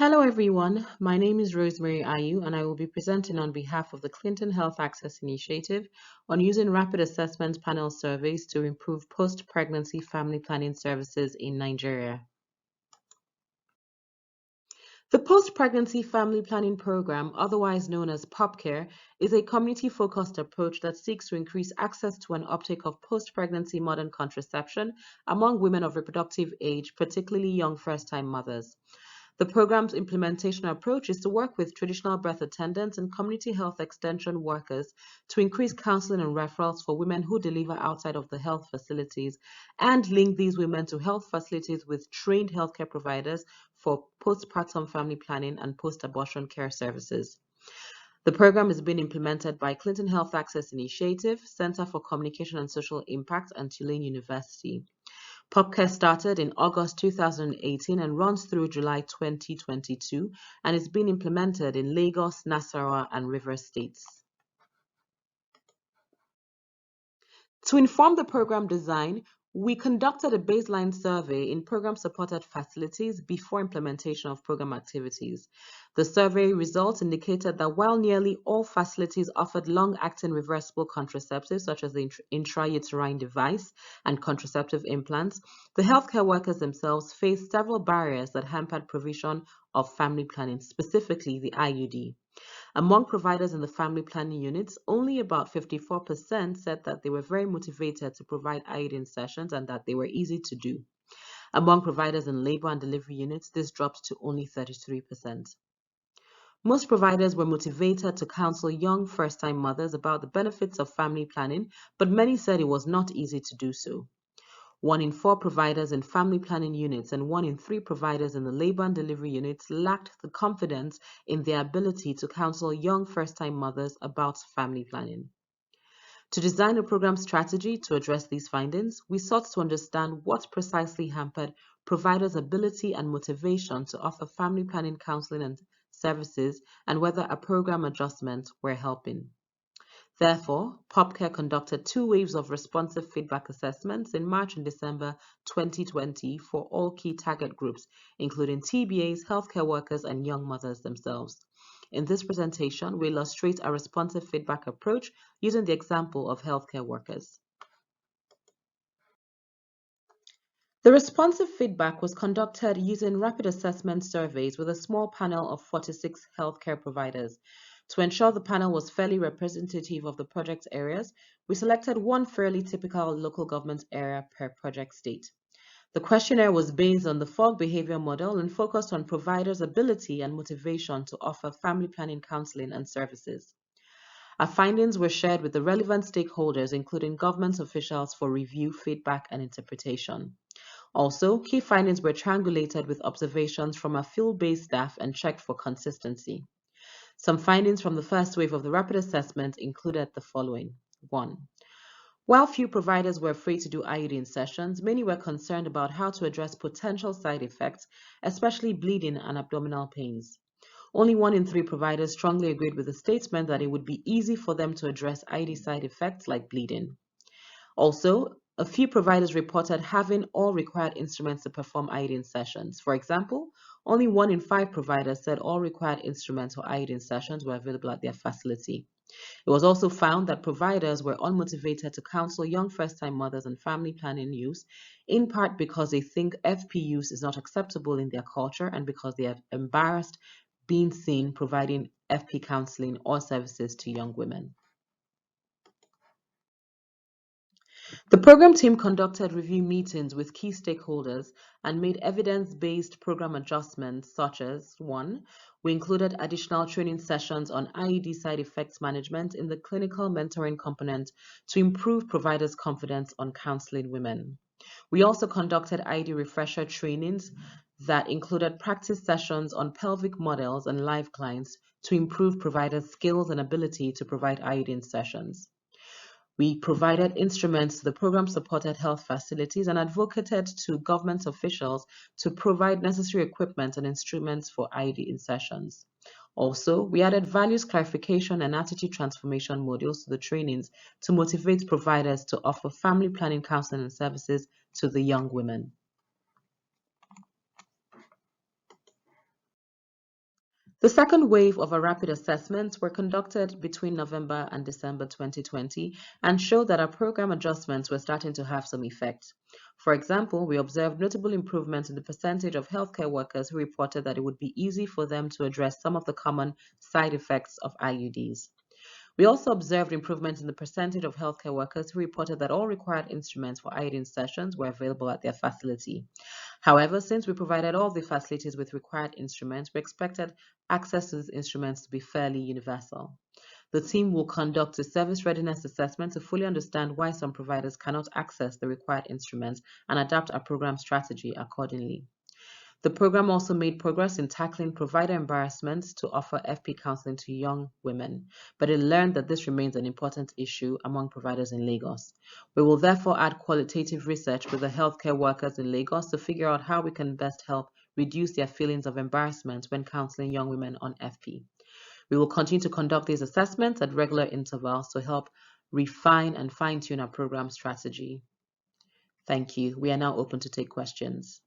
Hello everyone, my name is Rosemary Ayu and I will be presenting on behalf of the Clinton Health Access Initiative on using rapid assessment panel surveys to improve post-pregnancy family planning services in Nigeria. The Post-Pregnancy Family Planning Program, otherwise known as PoPCare, is a community-focused approach that seeks to increase access to and uptake of post-pregnancy modern contraception among women of reproductive age, particularly young first-time mothers. The program's implementation approach is to work with traditional birth attendants and community health extension workers to increase counseling and referrals for women who deliver outside of the health facilities and link these women to health facilities with trained healthcare providers for postpartum family planning and post-abortion care services. The program is being implemented by Clinton Health Access Initiative, Center for Communication and Social Impact, and Tulane University. PoPCare started in August 2018 and runs through July 2022 and is being implemented in Lagos, Nasarawa, and Rivers states. To inform the program design, we conducted a baseline survey in program-supported facilities before implementation of program activities. The survey results indicated that while nearly all facilities offered long-acting reversible contraceptives, such as the intrauterine device and contraceptive implants, the healthcare workers themselves faced several barriers that hampered provision of family planning, specifically the IUD. Among providers in the family planning units, only about 54% said that they were very motivated to provide iodine sessions and that they were easy to do. Among providers in labor and delivery units, this dropped to only 33%. Most providers were motivated to counsel young first-time mothers about the benefits of family planning, but many said it was not easy to do so. 1 in 4 providers in family planning units and 1 in 3 providers in the labor and delivery units lacked the confidence in their ability to counsel young first-time mothers about family planning. To design a program strategy to address these findings, we sought to understand what precisely hampered providers' ability and motivation to offer family planning counseling and services and whether a program adjustment were helping. Therefore, PoPCare conducted 2 waves of responsive feedback assessments in March and December 2020 for all key target groups, including TBAs, healthcare workers, and young mothers themselves. In this presentation, we illustrate a responsive feedback approach using the example of healthcare workers. The responsive feedback was conducted using rapid assessment surveys with a small panel of 46 healthcare providers. To ensure the panel was fairly representative of the project areas, we selected one fairly typical local government area per project state. The questionnaire was based on the FOG behavior model and focused on providers' ability and motivation to offer family planning counseling and services. Our findings were shared with the relevant stakeholders, including government officials, for review, feedback, and interpretation. Also, key findings were triangulated with observations from our field-based staff and checked for consistency. Some findings from the first wave of the rapid assessment included the following. 1. While few providers were afraid to do iodine sessions, many were concerned about how to address potential side effects, especially bleeding and abdominal pains. Only 1 in 3 providers strongly agreed with the statement that it would be easy for them to address IUD side effects like bleeding. Also, a few providers reported having all required instruments to perform iodine sessions. For example, only 1 in 5 providers said all required instruments for iodine sessions were available at their facility. It was also found that providers were unmotivated to counsel young first-time mothers and family planning use, in part because they think FP use is not acceptable in their culture and because they are embarrassed being seen providing FP counseling or services to young women. The program team conducted review meetings with key stakeholders and made evidence-based program adjustments such as 1. We included additional training sessions on IUD side effects management in the clinical mentoring component to improve providers' confidence on counseling women. We also conducted IUD refresher trainings that included practice sessions on pelvic models and live clients to improve providers' skills and ability to provide iodine sessions. We provided instruments to the program-supported health facilities and advocated to government officials to provide necessary equipment and instruments for IUD sessions. Also, we added values clarification and attitude transformation modules to the trainings to motivate providers to offer family planning counseling and services to the young women. The second wave of our rapid assessments were conducted between November and December 2020 and showed that our program adjustments were starting to have some effect. For example, we observed notable improvements in the percentage of healthcare workers who reported that it would be easy for them to address some of the common side effects of IUDs. We also observed improvements in the percentage of healthcare workers who reported that all required instruments for IUD insertions were available at their facility. However, since we provided all the facilities with required instruments, we expected access to these instruments to be fairly universal. The team will conduct a service readiness assessment to fully understand why some providers cannot access the required instruments and adapt our program strategy accordingly. The program also made progress in tackling provider embarrassment to offer FP counseling to young women, but it learned that this remains an important issue among providers in Lagos. We will therefore add qualitative research with the healthcare workers in Lagos to figure out how we can best help reduce their feelings of embarrassment when counseling young women on FP. We will continue to conduct these assessments at regular intervals to help refine and fine-tune our program strategy. Thank you. We are now open to take questions.